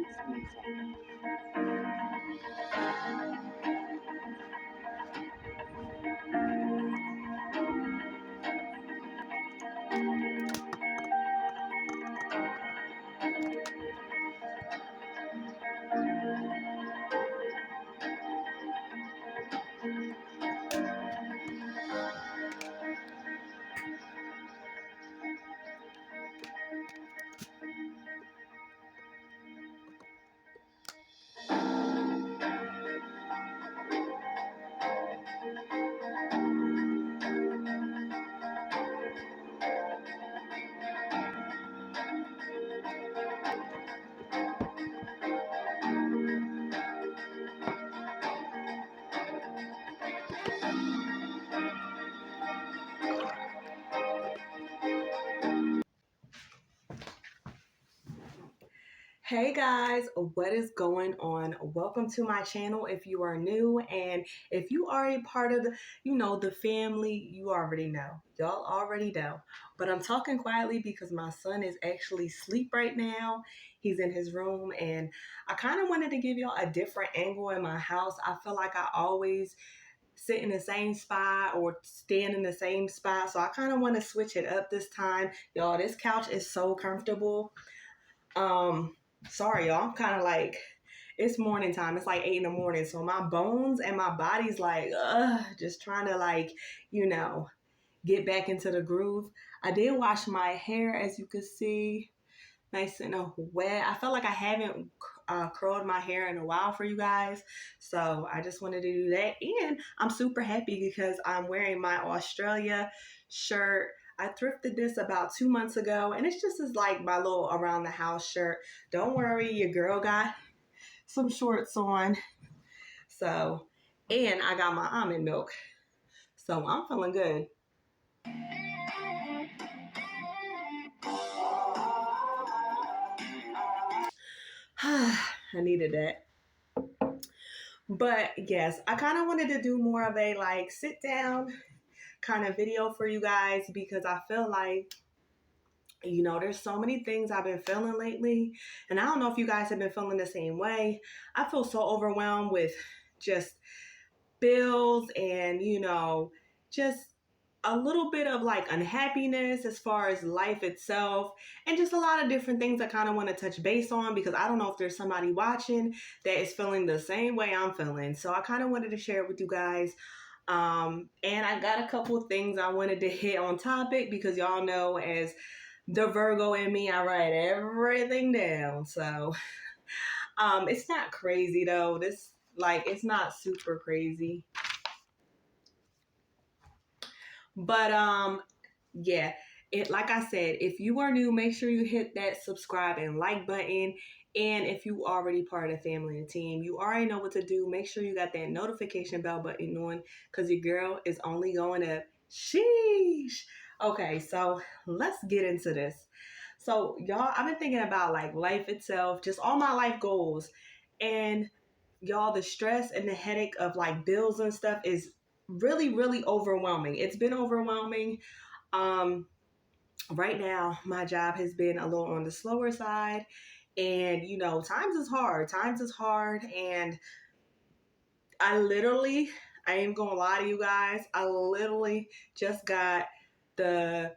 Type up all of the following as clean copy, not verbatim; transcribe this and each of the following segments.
Please music. Hey guys, what is going on? Welcome to my channel if you are new, and if you are a part of the family, you already know. Y'all already know. But I'm talking quietly because my son is actually asleep right now. He's in his room, and I kind of wanted to give y'all a different angle in my house. I feel like I always sit in the same spot or stand in the same spot, so I kind of want to switch it up this time. Y'all, this couch is so comfortable. Sorry, y'all. I'm kind of like, it's morning time. It's like 8 in the morning. So my bones and my body's like, just trying to get back into the groove. I did wash my hair, as you can see, nice and wet. I felt like I haven't curled my hair in a while for you guys. So I just wanted to do that. And I'm super happy because I'm wearing my Australia shirt. I thrifted this about 2 months ago, and it's just as like my little around the house shirt. Don't worry, your girl got some shorts on. So, and I got my almond milk. So I'm feeling good. I needed that. But yes, I kind of wanted to do more of a like sit down kind of video for you guys because I feel like, there's so many things I've been feeling lately. And I don't know if you guys have been feeling the same way. I feel so overwhelmed with just bills and, just a little bit of like unhappiness as far as life itself, and just a lot of different things I kind of want to touch base on because I don't know if there's somebody watching that is feeling the same way I'm feeling. So I kind of wanted to share it with you guys. And I got a couple of things I wanted to hit on topic because y'all know, as the Virgo in me, I write everything down. So it's not crazy though. It's not super crazy. But yeah, like I said, if you are new, make sure you hit that subscribe and like button. And if you already part of the family and team, you already know what to do. Make sure you got that notification bell button on because your girl is only going up. Sheesh. Okay, so let's get into this. So y'all, I've been thinking about like life itself, just all my life goals. And y'all, the stress and the headache of like bills and stuff is really, really overwhelming. It's been overwhelming. Um, right now, my job has been a little on the slower side. And, times is hard. Times is hard. And I ain't gonna lie to you guys, I literally just got the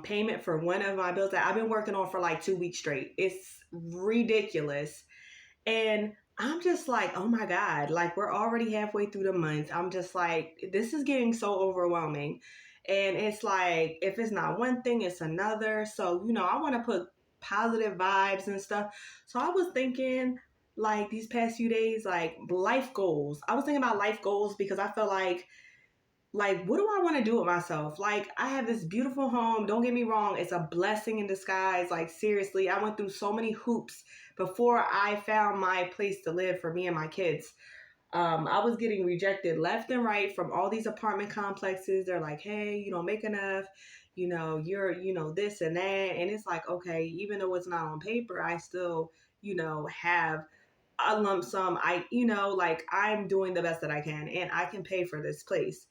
payment for one of my bills that I've been working on for like 2 weeks straight. It's ridiculous. And I'm just like, oh my God, like we're already halfway through the month. I'm just like, this is getting so overwhelming. And it's like, if it's not one thing, it's another. So, I want to put positive vibes and stuff. So I was thinking like these past few days, like life goals. I was thinking about life goals because I felt like, what do I want to do with myself? Like, I have this beautiful home. Don't get me wrong. It's a blessing in disguise. Like, seriously, I went through so many hoops before I found my place to live for me and my kids. I was getting rejected left and right from all these apartment complexes. They're like, hey, you don't make enough. You're, this and that. And it's like, okay, even though it's not on paper, I still, have a lump sum. Like I'm doing the best that I can and I can pay for this place.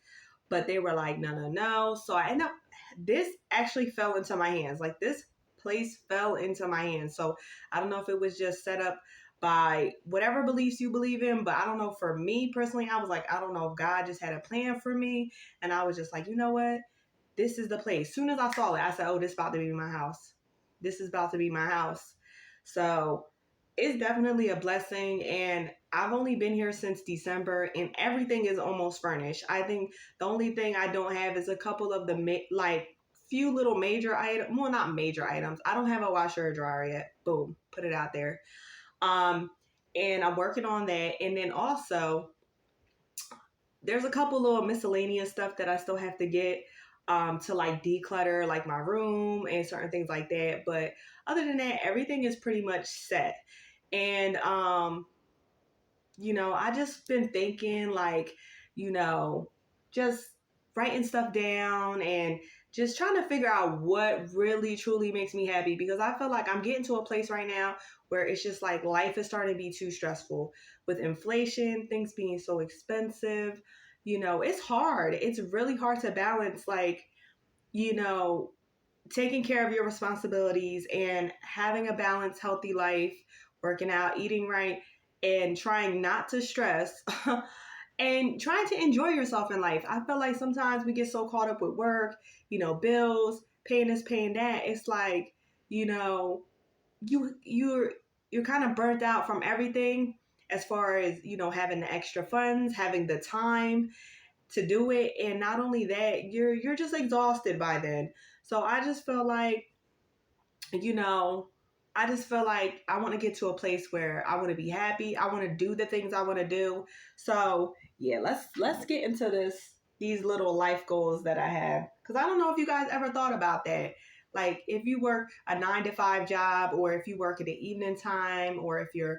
But they were like, no, no, no. So I ended up, this actually fell into my hands. Like this place fell into my hands. So I don't know if it was just set up by whatever beliefs you believe in, but I don't know. For me personally, I was like, I don't know if God just had a plan for me. And I was just like, you know what? This is the place. Soon as I saw it, I said, oh, this is about to be my house. This is about to be my house. So it's definitely a blessing. And I've only been here since December and everything is almost furnished. I think the only thing I don't have is a couple of the few little major items. Well, not major items. I don't have a washer or dryer yet. Boom, put it out there. Um, and I'm working on that. And then also, there's a couple little miscellaneous stuff that I still have to get to like declutter like my room and certain things like that. But other than that, everything is pretty much set. And I just been thinking like, just writing stuff down and just trying to figure out what really truly makes me happy, because I feel like I'm getting to a place right now where it's just like life is starting to be too stressful with inflation, things being so expensive. It's hard. It's really hard to balance like, you know, taking care of your responsibilities and having a balanced, healthy life, working out, eating right, and trying not to stress and trying to enjoy yourself in life. I feel like sometimes we get so caught up with work, bills, paying this, paying that. It's like, you're kind of burnt out from everything as far as, having the extra funds, having the time to do it. And not only that, you're just exhausted by then. So I just feel like, you know, I just feel like I want to get to a place where I want to be happy. I want to do the things I want to do. So yeah, let's get into these little life goals that I have, because I don't know if you guys ever thought about that. Like if you work a 9 to 5 job, or if you work at the evening time, or if you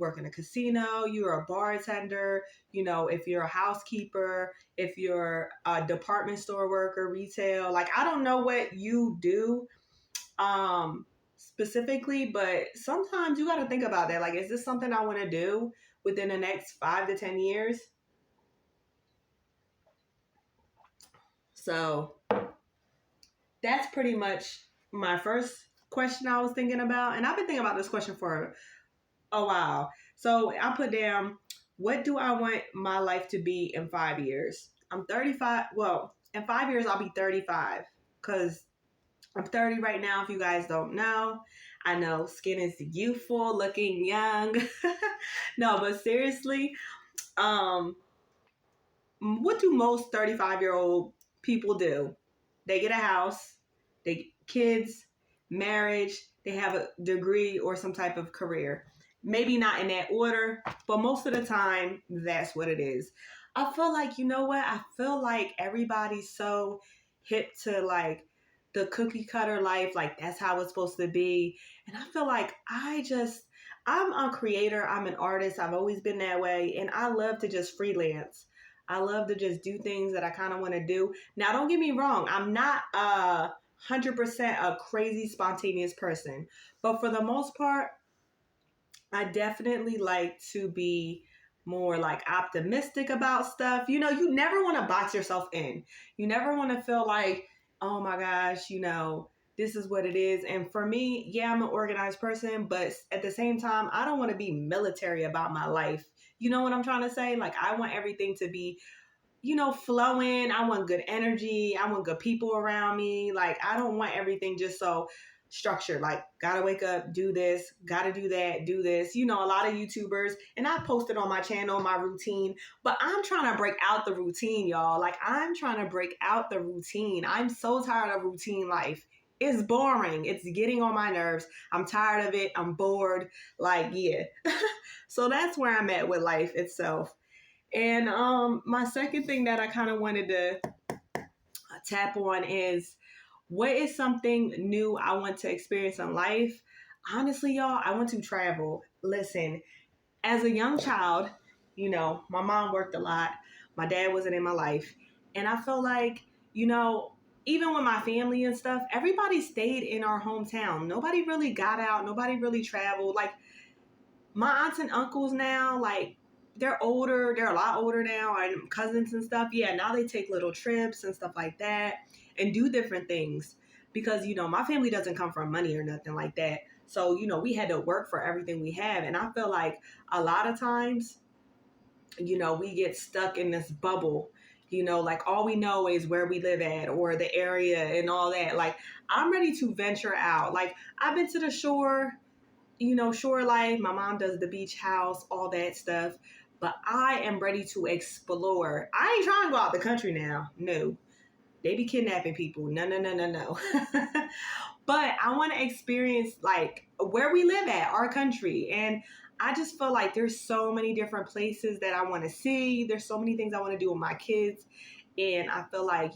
work in a casino, you're a bartender, if you're a housekeeper, if you're a department store worker, retail, like I don't know what you do specifically, but sometimes you got to think about that. Like, is this something I want to do within the next 5 to 10 years? So that's pretty much my first question I was thinking about. And I've been thinking about this question for a while. So I put down, what do I want my life to be in 5 years? I'm 35. Well, in 5 years, I'll be 35, because I'm 30 right now, if you guys don't know. I know skin is youthful, looking young. No, but seriously, um, what do most 35-year-old people do? They get a house, they get kids, marriage, they have a degree or some type of career. Maybe not in that order, but most of the time, that's what it is. I feel like, you know what? I feel like everybody's so hip to like the cookie cutter life, like that's how it's supposed to be. And I feel like I'm a creator, I'm an artist, I've always been that way, and I love to just freelance. I love to just do things that I kind of want to do. Now, don't get me wrong, I'm not 100% a crazy spontaneous person, but for the most part, I definitely like to be more like optimistic about stuff. You never want to box yourself in. You never want to feel like, oh my gosh, this is what it is. And for me, yeah, I'm an organized person, but at the same time, I don't want to be military about my life. You know what I'm trying to say? Like, I want everything to be flowing. I want good energy. I want good people around me. Like, I don't want everything just so structured. Like, gotta wake up, do this, gotta do that, do this. A lot of YouTubers, and I posted on my channel my routine, but I'm trying to break out the routine, y'all. Like, I'm trying to break out the routine. I'm so tired of routine life. It's boring. It's getting on my nerves. I'm tired of it. I'm bored. Like, yeah. So that's where I'm at with life itself. And my second thing that I kind of wanted to tap on is, what is something new I want to experience in life? Honestly, y'all, I want to travel. Listen, as a young child, my mom worked a lot. My dad wasn't in my life. And I feel like, even with my family and stuff, everybody stayed in our hometown. Nobody really got out. Nobody really traveled. Like, my aunts and uncles now, like, they're older. They're a lot older now. And cousins and stuff. Yeah, now they take little trips and stuff like that and do different things. because, my family doesn't come from money or nothing like that. So, we had to work for everything we have. And I feel like a lot of times, we get stuck in this bubble, like all we know is where we live at or the area and all that. Like, I'm ready to venture out. Like, I've been to the shore, shore life. My mom does the beach house, all that stuff. But I am ready to explore. I ain't trying to go out the country now. No. They be kidnapping people. No, no, no, no, no. But I want to experience like where we live at, our country. And I just feel like there's so many different places that I want to see. There's so many things I want to do with my kids. And I feel like,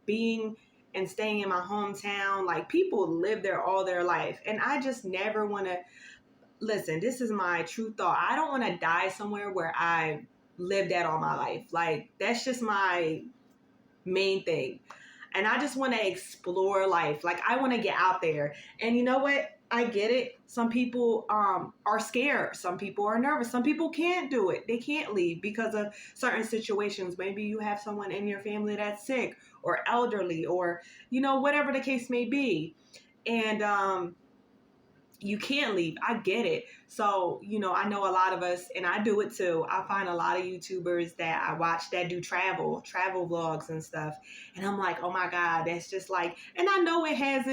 being and staying in my hometown, like people live there all their life. And I just never want to, listen, this is my true thought. I don't want to die somewhere where I lived at all my life. Like, that's just my main thing. And I just want to explore life. Like, I want to get out there. And you know what? I get it. Some people are scared. Some people are nervous. Some people can't do it. They can't leave because of certain situations. Maybe you have someone in your family that's sick or elderly or, whatever the case may be. And you can't leave. I get it. So, I know a lot of us, and I do it too. I find a lot of YouTubers that I watch that do travel vlogs and stuff. And I'm like, oh my God, that's just like, and I know it has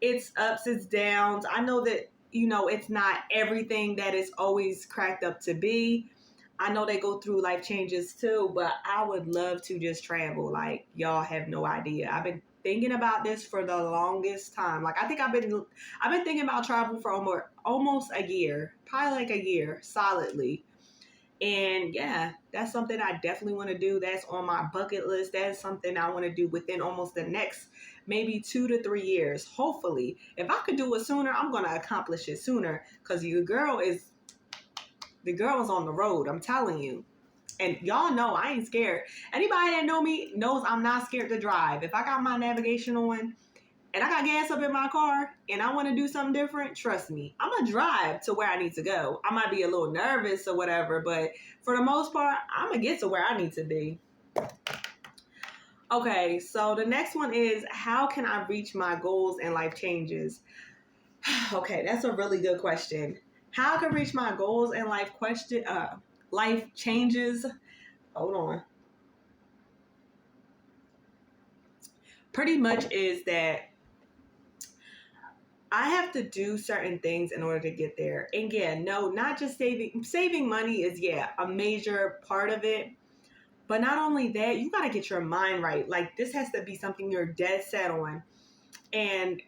its ups, its downs. I know that, it's not everything that it's always cracked up to be. I know they go through life changes too, but I would love to just travel. Like, y'all have no idea. I've been thinking about this for the longest time. Like, I think I've been thinking about travel for almost a year, probably like a year solidly. And yeah, that's something I definitely want to do. That's on my bucket list. That's something I want to do within almost the next maybe 2 to 3 years. Hopefully, if I could do it sooner, I'm going to accomplish it sooner, because the girl is on the road. I'm telling you. And y'all know I ain't scared. Anybody that know me knows I'm not scared to drive. If I got my navigation on and I got gas up in my car and I want to do something different, trust me, I'm going to drive to where I need to go. I might be a little nervous or whatever, but for the most part, I'm going to get to where I need to be. Okay, so the next one is, how can I reach my goals and life changes? Okay, that's a really good question. How I can reach my goals and life changes? Hold on. Pretty much is that I have to do certain things in order to get there. And yeah, no, not just saving money is, a major part of it. But not only that, you got to get your mind right. Like, this has to be something you're dead set on. And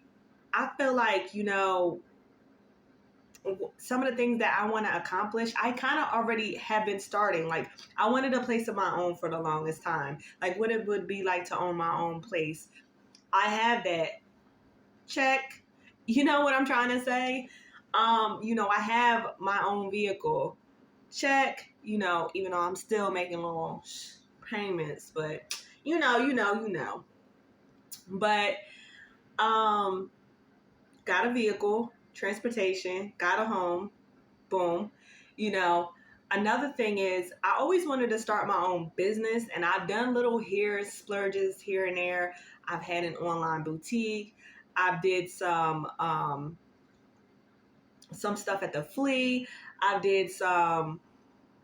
I feel like, some of the things that I want to accomplish, I kind of already have been starting. Like, I wanted a place of my own for the longest time. Like, what it would be like to own my own place. I have that. Check. You know what I'm trying to say? I have my own vehicle. Check. Even though I'm still making little payments, but you know. But got a vehicle, transportation, got a home, boom. Another thing is, I always wanted to start my own business, and I've done little splurges here and there. I've had an online boutique. I did some stuff at the flea. I did some,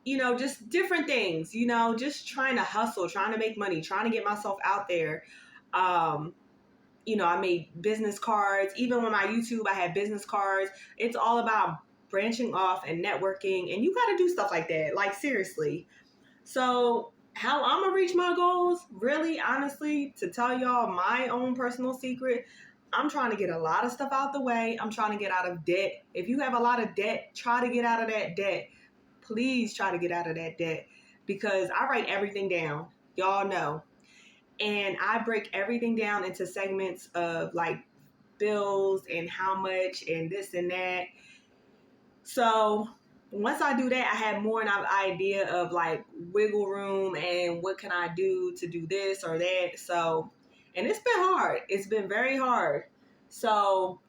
just different things, just trying to hustle, trying to make money, trying to get myself out there. I made business cards. Even with my YouTube, I had business cards. It's all about branching off and networking. And you got to do stuff like that. Like, seriously. So how I'm going to reach my goals, really, honestly, to tell y'all my own personal secret, I'm trying to get a lot of stuff out the way. I'm trying to get out of debt. If you have a lot of debt, try to get out of that debt. Please try to get out of that debt, because I write everything down. Y'all know. And I break everything down into segments of like bills and how much and this and that. So once I do that, I have more of an idea of like wiggle room and what can I do to do this or that. So, and it's been hard. It's been very hard. So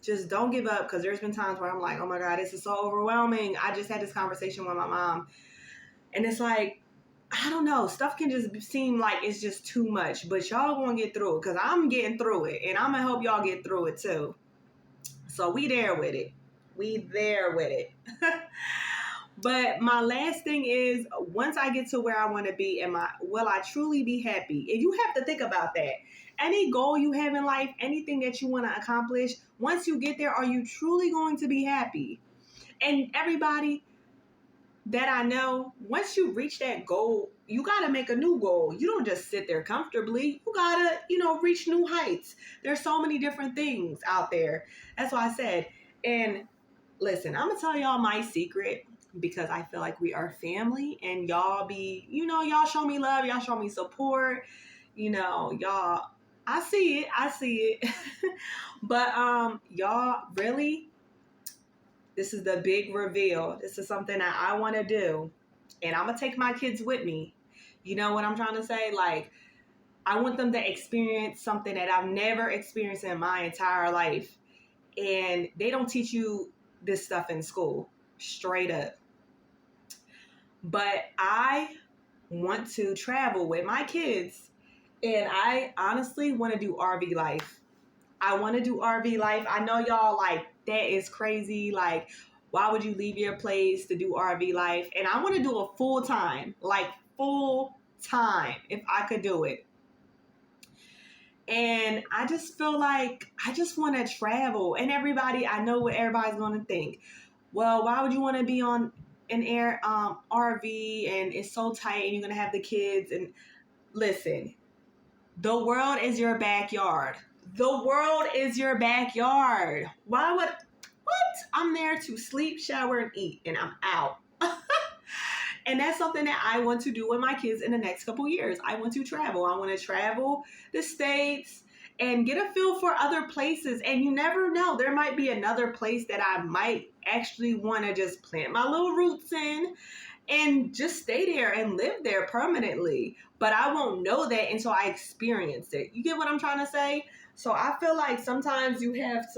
just don't give up, because there's been times where I'm like, oh my God, this is so overwhelming. I just had this conversation with my mom, and it's like, I don't know, stuff can just seem like it's just too much, but y'all gonna get through it, because I'm getting through it, and I'm gonna help y'all get through it too. So we there with it. We there with it. But my last thing is, once I get to where I want to be, will I truly be happy? And you have to think about that. Any goal you have in life, anything that you want to accomplish, once you get there, are you truly going to be happy? And everybody that I know, once you reach that goal, you got to make a new goal. You don't just sit there comfortably. You got to, reach new heights. There's so many different things out there. That's why I said, and listen, I'm going to tell y'all my secret, because I feel like we are family, and y'all y'all show me love. Y'all show me support. Y'all, I see it. But, y'all really, this is the big reveal. This is something that I want to do. And I'm going to take my kids with me. You know what I'm trying to say? Like, I want them to experience something that I've never experienced in my entire life. And they don't teach you this stuff in school. Straight up. But I want to travel with my kids. And I honestly want to do RV life. I want to do RV life. I know y'all like, that is crazy. Like, why would you leave your place to do RV life? And I want to do a full time if I could do it. And I just feel like I just want to travel. And I know what everybody's going to think. Well, why would you want to be on an RV and it's so tight and you're going to have the kids? And listen, the world is your backyard. The world is your backyard. What? I'm there to sleep, shower, and eat, and I'm out. And that's something that I want to do with my kids in the next couple years. I want to travel. I want to travel the States and get a feel for other places. And you never know. There might be another place that I might actually want to just plant my little roots in and just stay there and live there permanently. But I won't know that until I experience it. You get what I'm trying to say? So I feel like sometimes you have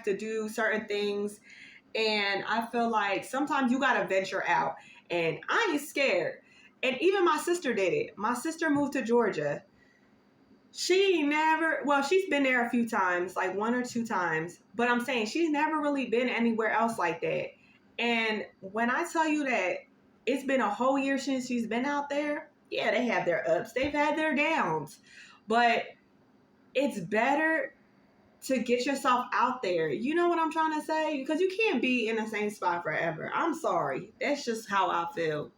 to do certain things. And I feel like sometimes you got to venture out. And I ain't scared. And even my sister did it. My sister moved to Georgia. She's been there a few times, like 1 or 2 times. But I'm saying she's never really been anywhere else like that. And when I tell you that it's been a whole year since she's been out there, yeah, they have their ups. They've had their downs. But it's better to get yourself out there. You know what I'm trying to say? Because you can't be in the same spot forever. I'm sorry. That's just how I feel.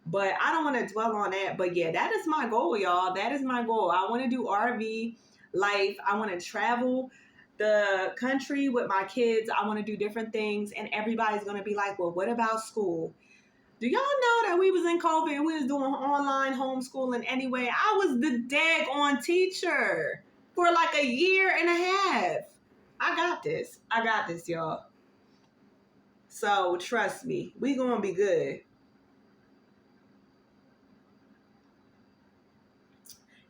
But I don't want to dwell on that. But yeah, that is my goal, y'all. That is my goal. I want to do RV life. I want to travel the country with my kids. I want to do different things. And everybody's going to be like, well, what about school? Do y'all know that we was in COVID and we was doing online homeschooling anyway? I was the daggone teacher for like a year and a half. I got this, y'all. So trust me, we gonna be good.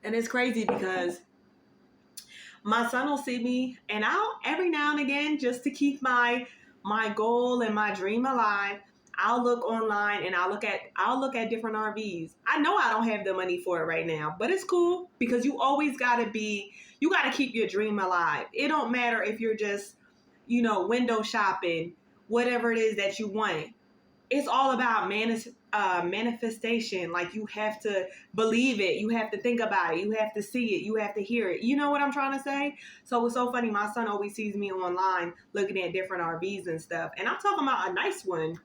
And it's crazy because my son will see me, and I'll every now and again, just to keep my goal and my dream alive, I'll look online and I'll look at different RVs. I know I don't have the money for it right now, but it's cool because you always gotta keep your dream alive. It don't matter if you're just, window shopping, whatever it is that you want. It's all about manifestation. Like, you have to believe it. You have to think about it. You have to see it. You have to hear it. You know what I'm trying to say? So it's so funny. My son always sees me online looking at different RVs and stuff. And I'm talking about a nice one.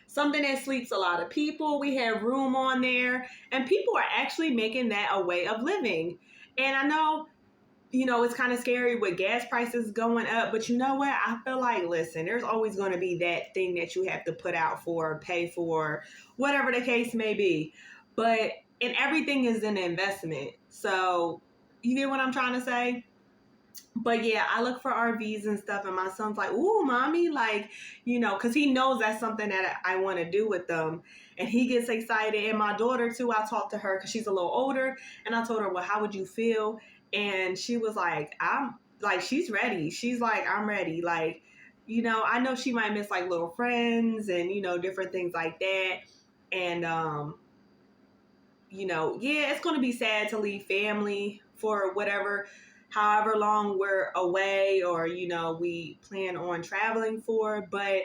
Something that sleeps a lot of people. We have room on there. And people are actually making that a way of living. And I know, it's kind of scary with gas prices going up. But you know what? I feel like, listen, there's always going to be that thing that you have to put out for, pay for, whatever the case may be. And everything is an investment. So you get what I'm trying to say? But yeah, I look for RVs and stuff, and my son's like, ooh, mommy, like, because he knows that's something that I want to do with them. And he gets excited. And my daughter, too, I talked to her because she's a little older. And I told her, well, how would you feel? And she was like, she's ready. She's like, I'm ready. Like, I know she might miss like little friends and, different things like that. And, yeah, it's going to be sad to leave family for however long we're away or, we plan on traveling for. But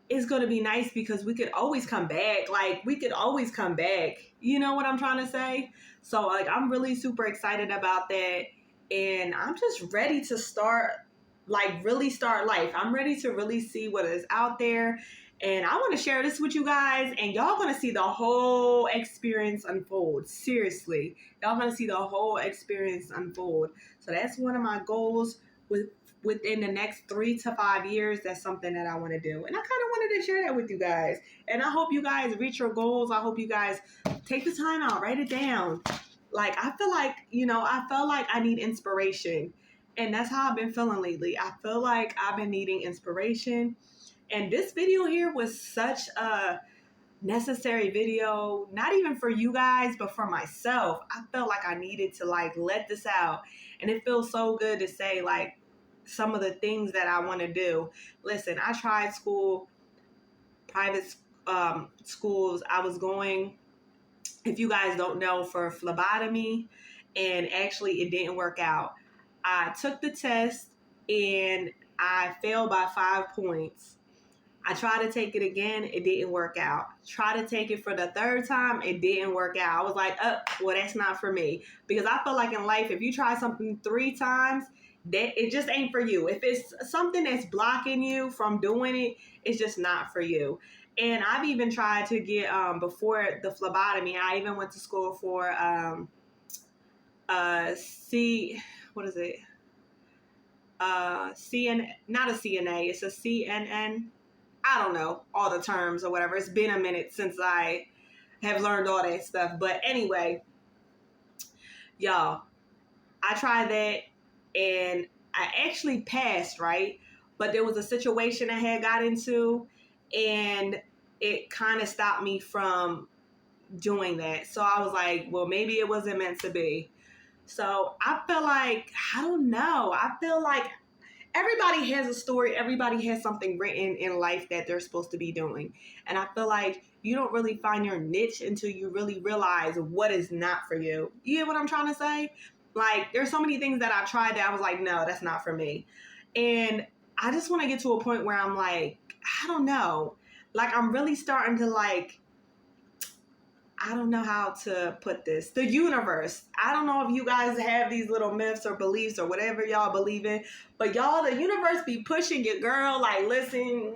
it's going to be nice because we could always come back. Like, we could always come back. You know what I'm trying to say? So, like, I'm really super excited about that. And I'm just ready to really start life. I'm ready to really see what is out there. And I want to share this with you guys. And y'all going to see the whole experience unfold. Seriously. Y'all going to see the whole experience unfold. So that's one of my goals within the next 3 to 5 years. That's something that I want to do. And I kind of wanted to share that with you guys. And I hope you guys reach your goals. I hope you guys take the time out, write it down. Like, I feel like, I felt like I need inspiration. And that's how I've been feeling lately. I feel like I've been needing inspiration. And this video here was such a necessary video, not even for you guys, but for myself. I felt like I needed to let this out. And it feels so good to say some of the things that I want to do. Listen, I tried private schools. I was going, if you guys don't know, for phlebotomy, and actually it didn't work out. I took the test and I failed by 5 points. I tried to take it again. It didn't work out. Tried to take it for the 3rd time. It didn't work out. I was like, well, that's not for me. Because I feel like in life, if you try something 3 times, that it just ain't for you. If it's something that's blocking you from doing it, it's just not for you. And I've even tried to get, before the phlebotomy, I even went to school for what is it? Not a CNA, it's a CNN. I don't know all the terms or whatever. It's been a minute since I have learned all that stuff. But anyway, y'all, I tried that and I actually passed, right? But there was a situation I had got into and it kind of stopped me from doing that. So I was like, well, maybe it wasn't meant to be. So I feel like, I don't know. I feel like everybody has a story. Everybody has something written in life that they're supposed to be doing. And I feel like you don't really find your niche until you really realize what is not for you. You get what I'm trying to say? Like, there's so many things that I tried that I was like, no, that's not for me. And I just want to get to a point where I'm like, I don't know. Like, I'm really starting to I don't know how to put this. The universe. I don't know if you guys have these little myths or beliefs or whatever y'all believe in, but y'all, the universe be pushing your girl. Like, listen,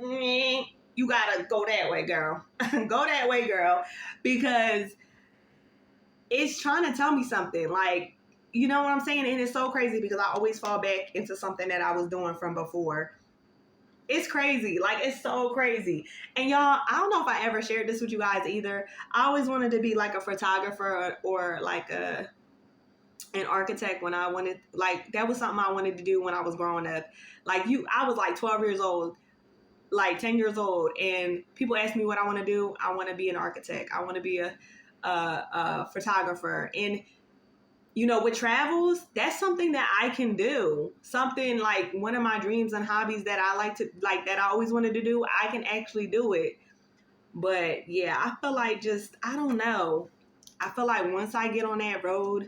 you gotta go that way, girl. Go that way, girl. Because it's trying to tell me something. Like, you know what I'm saying? And it's so crazy because I always fall back into something that I was doing from before. It's crazy. Like, it's so crazy. And y'all, I don't know if I ever shared this with you guys either. I always wanted to be like a photographer or like an architect when I wanted, like, that was something I wanted to do when I was growing up. Like, I was like 12 years old, like 10 years old. And people ask me what I want to do. I want to be an architect. I want to be a photographer. And with travels, that's something that I can do. Something like one of my dreams and hobbies that I that I always wanted to do, I can actually do it. But yeah, I feel like I don't know. I feel like once I get on that road,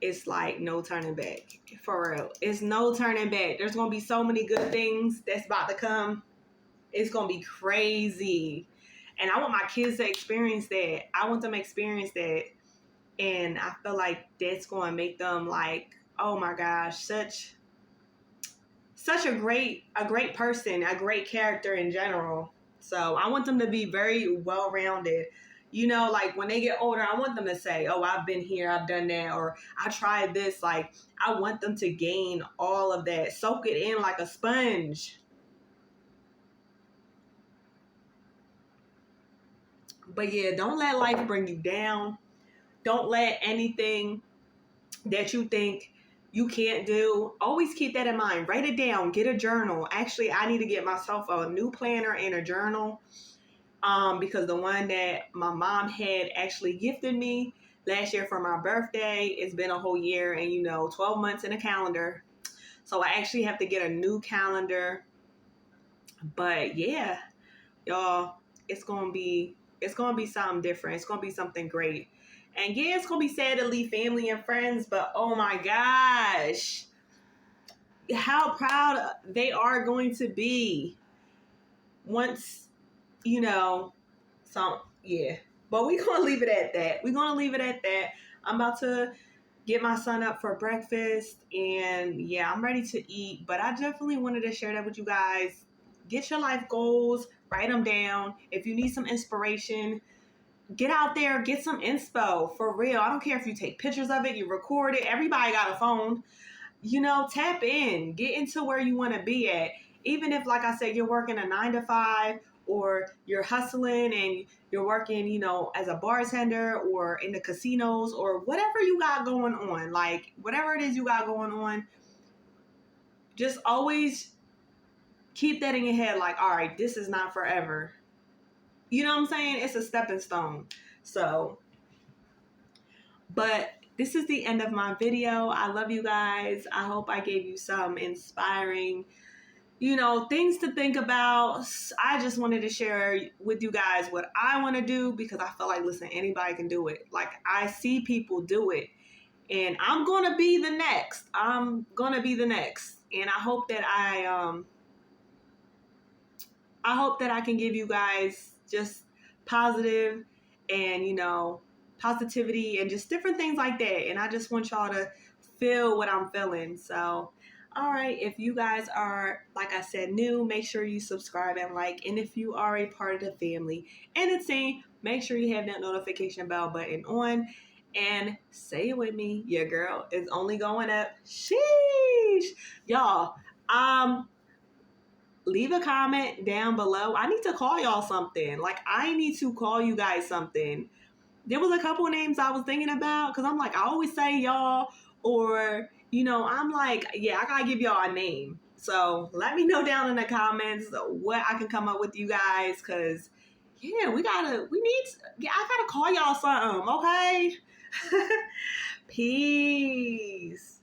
it's like no turning back. For real. It's no turning back. There's going to be so many good things that's about to come. It's going to be crazy. And I want my kids to experience that. I want them to experience that. And I feel like that's going to make them like, oh my gosh, such a great person, a great character in general. So I want them to be very well-rounded. Like when they get older, I want them to say, oh, I've been here, I've done that, or I tried this. Like, I want them to gain all of that, soak it in like a sponge. But yeah, don't let life bring you down. Don't let anything that you think you can't do, always keep that in mind. Write it down. Get a journal. Actually, I need to get myself a new planner and a journal because the one that my mom had actually gifted me last year for my birthday, it's been a whole year and 12 months in a calendar. So I actually have to get a new calendar But yeah, y'all, it's gonna be something different. It's gonna be something great. And yeah, it's gonna be sad to leave family and friends, but oh my gosh, how proud they are going to be once, you know, some, yeah. But we're gonna leave it at that. We're gonna leave it at that. I'm about to get my son up for breakfast, and yeah, I'm ready to eat. But I definitely wanted to share that with you guys. Get your life goals, write them down. If you need some inspiration, get out there, get some inspo for real. I don't care if you take pictures of it, you record it. Everybody got a phone. Tap in, get into where you want to be at. Even if, like I said, you're working a 9 to 5, or you're hustling and you're working, as a bartender or in the casinos, or whatever you got going on, like whatever it is you got going on, just always keep that in your head. Like, all right, this is not forever. You know what I'm saying? It's a stepping stone. So, but this is the end of my video. I love you guys. I hope I gave you some inspiring, things to think about. I just wanted to share with you guys what I want to do, because I feel like, listen, anybody can do it. Like, I see people do it, and I'm going to be the next. And I hope that I can give you guys just positive and, positivity and just different things like that. And I just want y'all to feel what I'm feeling. So, all right, if you guys are, like I said, new, make sure you subscribe and like. And if you are a part of the family and the team, make sure you have that notification bell button on. And say it with me, your girl is only going up. Sheesh. Y'all, leave a comment down below. I need to call y'all something. Like, I need to call you guys something. There was a couple of names I was thinking about, because I'm like, I always say y'all, or, I'm like, yeah, I gotta give y'all a name. So let me know down in the comments what I can come up with you guys, because, yeah, I gotta call y'all something, okay? Peace.